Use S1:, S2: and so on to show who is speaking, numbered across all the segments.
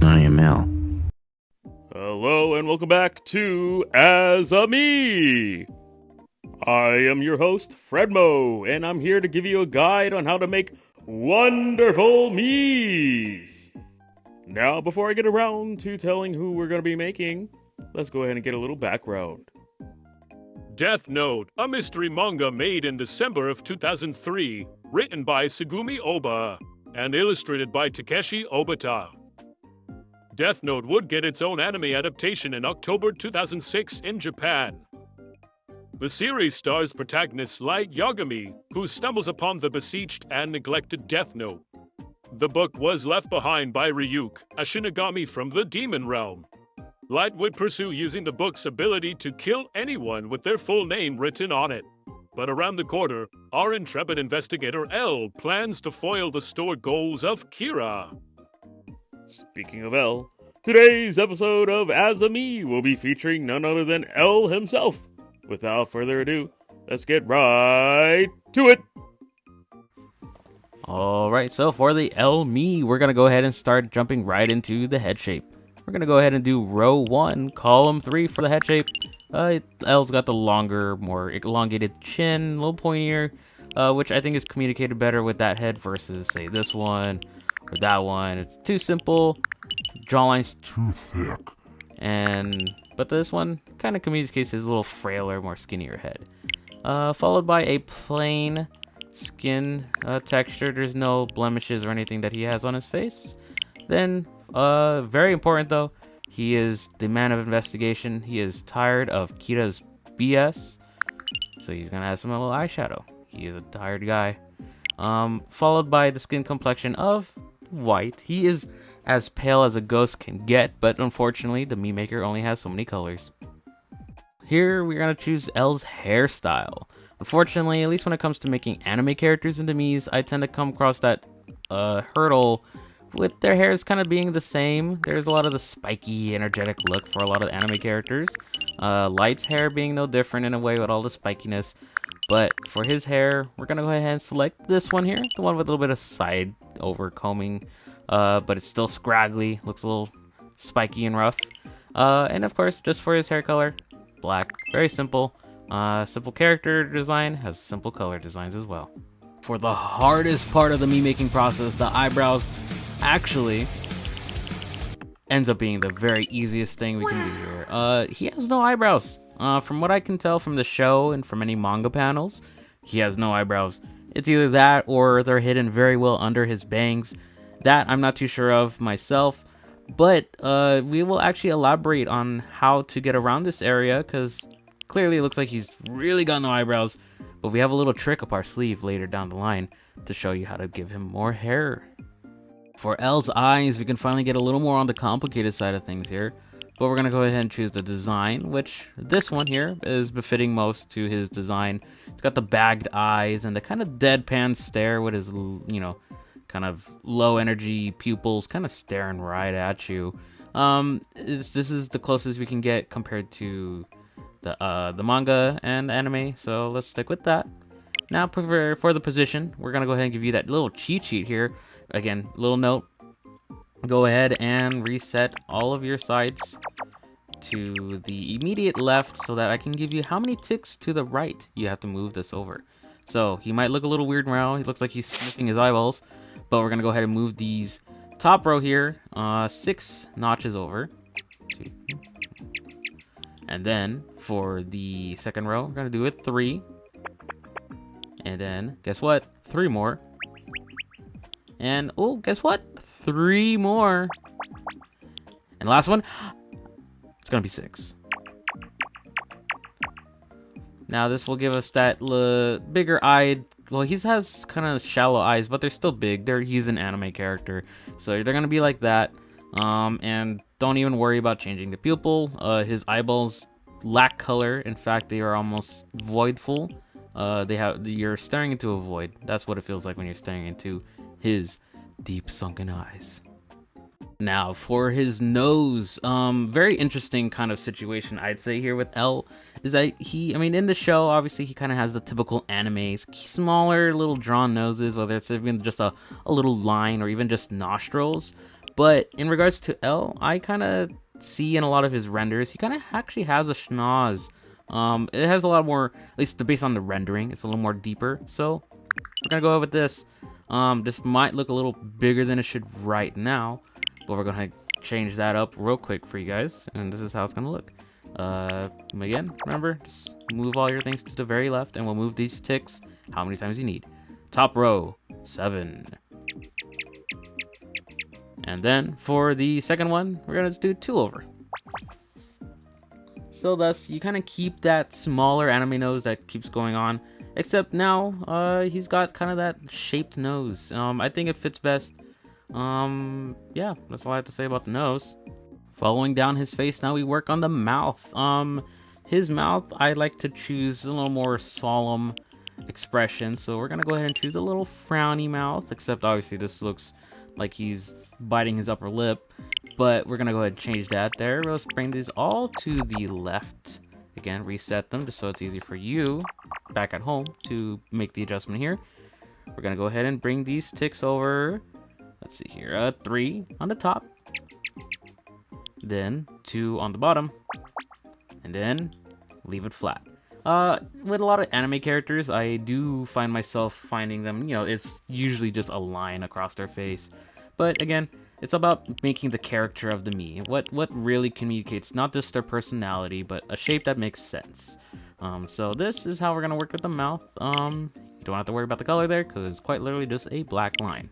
S1: I am L.
S2: Hello and welcome back to As A Mii. I am your host, Fredmo, and I'm here to give you a guide on how to make wonderful Miis. Now, before I get around to telling who we're going to be making, let's go ahead and get a little background.
S3: Death Note, a mystery manga made in December of 2003, written by Sugumi Oba, and illustrated by Takeshi Obata. Death Note would get its own anime adaptation in October 2006 in Japan. The series stars protagonist Light Yagami, who stumbles upon the besieged and neglected Death Note. The book was left behind by Ryuk, a Shinigami from the Demon Realm. Light would pursue using the book's ability to kill anyone with their full name written on it. But around the corner, our intrepid investigator L plans to foil the stored goals of Kira.
S2: Speaking of L, today's episode of As A Mii will be featuring none other than L himself. Without further ado, let's get right to it.
S1: Alright, so for the L Mii, we're going to go ahead and start jumping right into the head shape. We're going to go ahead and do row 1, column 3 for the head shape. L's got the longer, more elongated chin, a little pointier, which I think is communicated better with that head versus, say, this one or that one. It's too simple, jawline's too thick, but this one kind of communicates his little frailer, more skinnier head. Followed by a plain skin texture. There's no blemishes or anything that he has on his face. Then, very important though, he is the man of investigation. He is tired of Kira's BS, so he's gonna have some little eyeshadow. He is a tired guy. Followed by the skin complexion of white. He is as pale as a ghost can get, but unfortunately, the Mii maker only has so many colors. Here, we're gonna choose L's hairstyle. Unfortunately, at least when it comes to making anime characters into Miis, I tend to come across that hurdle with their hairs kind of being the same. There's a lot of the spiky, energetic look for a lot of anime characters. Light's hair being no different in a way with all the spikiness. But for his hair, we're going to go ahead and select this one here. The one with a little bit of side over combing. But it's still scraggly. Looks a little spiky and rough. And of course, just for his hair color, black. Very simple. Simple character design has simple color designs as well. For the hardest part of the Mii making process, the eyebrows actually ends up being the very easiest thing we can do here. He has no eyebrows. From what I can tell from the show and from any manga panels, he has no eyebrows. It's either that or they're hidden very well under his bangs. That I'm not too sure of myself, but we will actually elaborate on how to get around this area, because clearly it looks like he's really got no eyebrows, but we have a little trick up our sleeve later down the line to show you how to give him more hair. For L's eyes, we can finally get a little more on the complicated side of things here. But we're going to go ahead and choose the design, which this one here is befitting most to his design. It's got the bagged eyes and the kind of deadpan stare with his, kind of low energy pupils kind of staring right at you. This is the closest we can get compared to the manga and the anime, so let's stick with that. Now for the position, we're going to go ahead and give you that little cheat sheet here. Again, little note, go ahead and reset all of your sides to the immediate left so that I can give you how many ticks to the right you have to move this over. So he might look a little weird now. He looks like he's sniffing his eyeballs, but we're going to go ahead and move these top row here 6 notches over. And then for the second row, we're going to do it 3. And then, guess what? 3 more. And, oh, guess what? 3 more. And last one, it's going to be 6. Now, this will give us that bigger eyed. Well, he has kind of shallow eyes, but they're still big. He's an anime character, so they're going to be like that. And don't even worry about changing the pupil. His eyeballs lack color. In fact, they are almost voidful. You're staring into a void. That's what it feels like when you're staring into his deep sunken eyes. Now for his nose, very interesting kind of situation I'd say here with L is that in the show obviously he kind of has the typical anime smaller little drawn noses, whether it's even just a little line or even just nostrils. But in regards to L, I kind of see in a lot of his renders, he kind of actually has a schnoz. It has a lot more, at least based on the rendering, it's a little more deeper. So we're gonna go with this. This might look a little bigger than it should right now, but we're gonna change that up real quick for you guys, and this is how it's gonna look. Again, remember, just move all your things to the very left, and we'll move these ticks how many times you need. Top row, 7. And then for the second one, we're gonna just do 2 over. So thus, you kind of keep that smaller anime nose that keeps going on, except now, he's got kind of that shaped nose. I think it fits best. Yeah, that's all I have to say about the nose. Following down his face, now we work on the mouth. His mouth, I like to choose a little more solemn expression, so we're gonna go ahead and choose a little frowny mouth, except obviously this looks like he's biting his upper lip, but we're gonna go ahead and change that there. Let's bring these all to the left. Again, reset them just so it's easy for you back at home to make the adjustment here. We're gonna go ahead and bring these ticks over. Let's see here, 3 on the top, then 2 on the bottom, and then leave it flat. With a lot of anime characters, I do find myself finding them, you know, it's usually just a line across their face. But again, it's about making the character of the Mii. What really communicates not just their personality, but a shape that makes sense. So this is how we're gonna work with the mouth. You don't have to worry about the color there, because it's quite literally just a black line.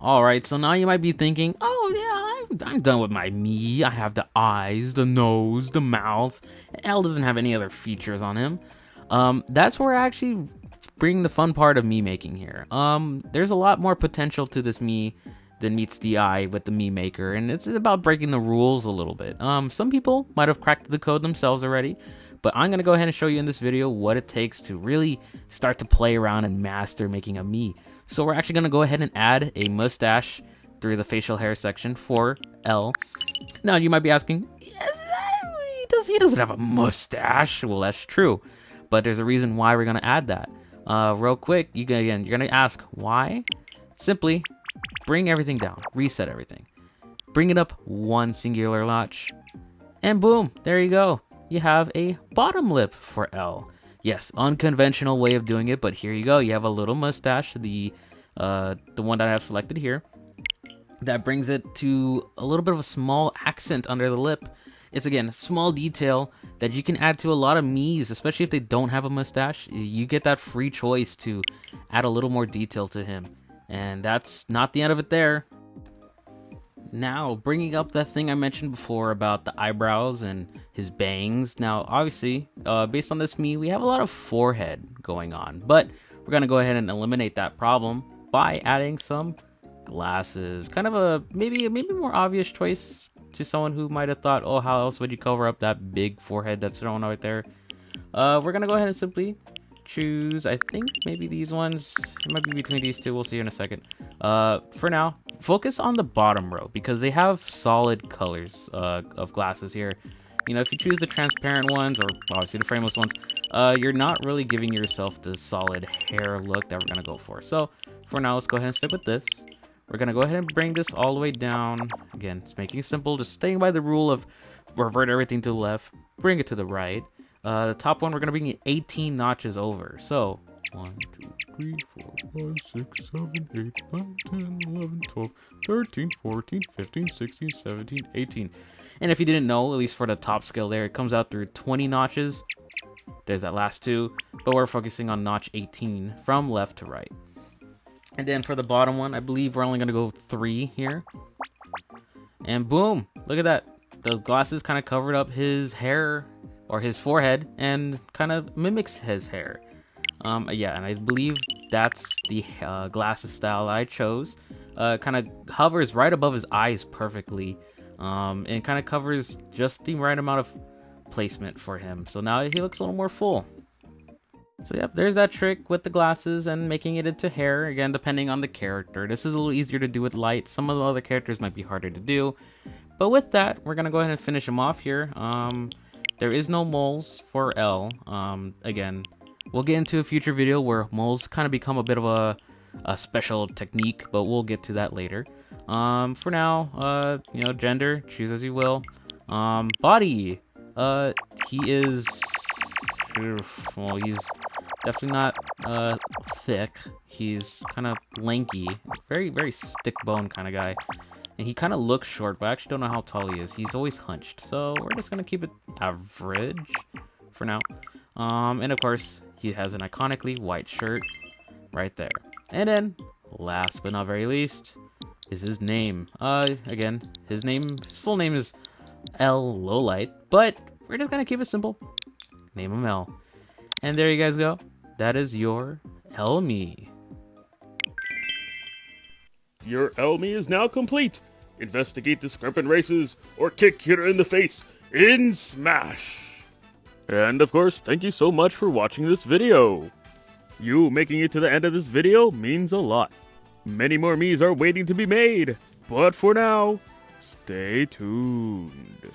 S1: Alright, so now you might be thinking, oh yeah, I'm done with my Mii. I have the eyes, the nose, the mouth. L doesn't have any other features on him. That's where I actually bring the fun part of Mii making here. There's a lot more potential to this Mii than meets the eye with the Mii maker, and it's about breaking the rules a little bit. Some people might have cracked the code themselves already, but I'm gonna go ahead and show you in this video what it takes to really start to play around and master making a Mii. So we're actually gonna go ahead and add a mustache through the facial hair section for L. Now you might be asking, he doesn't have a mustache. Well, that's true, but there's a reason why we're gonna add that. Real quick, you're gonna ask why. Simply bring everything down, reset everything, bring it up 1 singular notch, and boom, there you go. You have a bottom lip for L. Yes, unconventional way of doing it, but here you go. You have a little mustache, the one that I have selected here. That brings it to a little bit of a small accent under the lip. It's, again, a small detail that you can add to a lot of Miis, especially if they don't have a mustache. You get that free choice to add a little more detail to him. And that's not the end of it there. Now, bringing up that thing I mentioned before about the eyebrows and his bangs. Now, obviously, based on this Mii, we have a lot of forehead going on. But we're going to go ahead and eliminate that problem by adding some glasses. Kind of a maybe more obvious choice to someone who might have thought, oh, how else would you cover up that big forehead that's shown right there? We're going to go ahead and simply choose, I think, maybe these ones. It might be between these two. We'll see in a second. For now, focus on the bottom row because they have solid colors of glasses here. You know, if you choose the transparent ones or obviously the frameless ones, you're not really giving yourself the solid hair look that we're going to go for. So for now, let's go ahead and stick with this. We're going to go ahead and bring this all the way down. Again, it's making it simple, just staying by the rule of revert everything to the left, bring it to the right. The top one, we're going to bring it 18 notches over. So 1, 2, 3, 4, 5, 6, 7, 8, 9, 10, 11, 12, 13, 14, 15, 16, 17, 18. And if you didn't know, at least for the top scale there, it comes out through 20 notches. There's that last 2, but we're focusing on notch 18 from left to right. And then for the bottom one, I believe we're only going to go 3 here. And boom, look at that. The glasses kind of covered up his hair or his forehead and kind of mimics his hair. Yeah, and I believe that's the glasses style I chose. Kind of hovers right above his eyes perfectly, and kind of covers just the right amount of placement for him. So now he looks a little more full. So yep, there's that trick with the glasses and making it into hair, again, depending on the character. This is a little easier to do with light. Some of the other characters might be harder to do. But with that, we're going to go ahead and finish him off here. There is no moles for L. Again, we'll get into a future video where moles kind of become a bit of a special technique, but we'll get to that later. For now, you know, gender, choose as you will. Body, he is, well, he's definitely not, thick. He's kind of lanky, very stick bone kind of guy. And he kind of looks short, but I actually don't know how tall he is. He's always hunched, so we're just gonna keep it average for now. And of course, he has an iconically white shirt right there. And then, last but not very least, is his name. Again, his full name is L Lowlight, but we're just gonna keep it simple. Name him L. And there you guys go. That is your L Mii.
S2: Your L Mii is now complete. Investigate discrepant races or kick Kira in the face in Smash. And of course, thank you so much for watching this video. You making it to the end of this video means a lot. Many more Miis are waiting to be made, but for now, stay tuned.